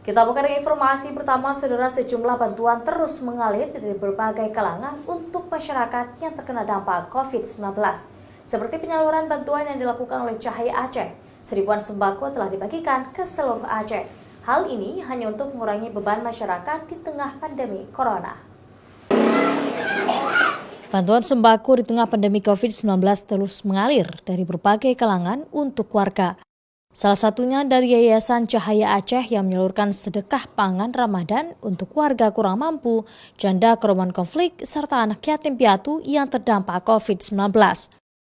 Kita buka dengan informasi pertama, saudara. Sejumlah bantuan terus mengalir dari berbagai kalangan untuk masyarakat yang terkena dampak COVID-19. Seperti penyaluran bantuan yang dilakukan oleh Cahaya Aceh, seribuan sembako telah dibagikan ke seluruh Aceh. Hal ini hanya untuk mengurangi beban masyarakat di tengah pandemi Corona. Bantuan sembako di tengah pandemi COVID-19 terus mengalir dari berbagai kalangan untuk warga. Salah satunya dari Yayasan Cahaya Aceh yang menyalurkan sedekah pangan Ramadan untuk warga kurang mampu, janda korban konflik, serta anak yatim piatu yang terdampak COVID-19.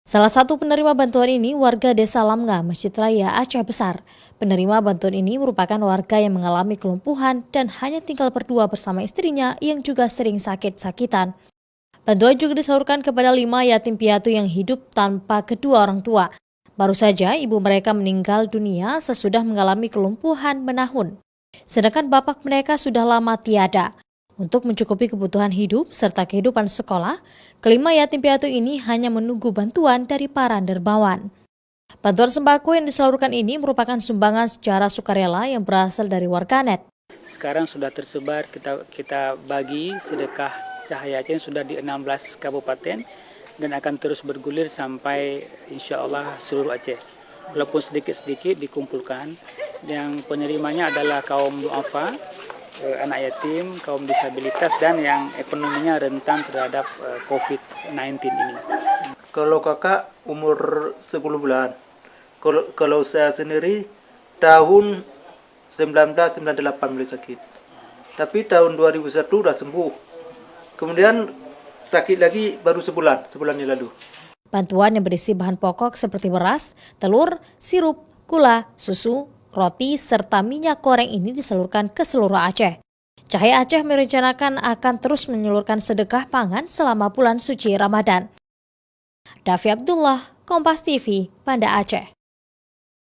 Salah satu penerima bantuan ini warga Desa Lamnga, Masjid Raya Aceh Besar. Penerima bantuan ini merupakan warga yang mengalami kelumpuhan dan hanya tinggal berdua bersama istrinya yang juga sering sakit-sakitan. Bantuan juga disalurkan kepada 5 yatim piatu yang hidup tanpa kedua orang tua. Baru saja ibu mereka meninggal dunia sesudah mengalami kelumpuhan menahun. Sedangkan bapak mereka sudah lama tiada. Untuk mencukupi kebutuhan hidup serta kehidupan sekolah, kelima yatim piatu ini hanya menunggu bantuan dari para dermawan. Bantuan sembako yang disalurkan ini merupakan sumbangan secara sukarela yang berasal dari warganet. Sekarang sudah tersebar, kita bagi sedekah Cahaya Aceh sudah di 16 kabupaten dan akan terus bergulir sampai insya Allah seluruh Aceh. Walaupun sedikit-sedikit dikumpulkan, yang penerimanya adalah kaum duafa, anak yatim, kaum disabilitas, dan yang ekonominya rentan terhadap COVID-19 ini. Kalau kakak umur 10 bulan, kalau saya sendiri tahun 1998 mulai sakit. Tapi tahun 2001 udah sembuh. Kemudian sakit lagi baru sebulan yang lalu. Bantuan yang berisi bahan pokok seperti beras, telur, sirup, gula, susu, roti, serta minyak goreng ini disalurkan ke seluruh Aceh. Cahaya Aceh merencanakan akan terus menyalurkan sedekah pangan selama bulan suci Ramadan. Davi Abdullah, Kompas TV, Banda Aceh.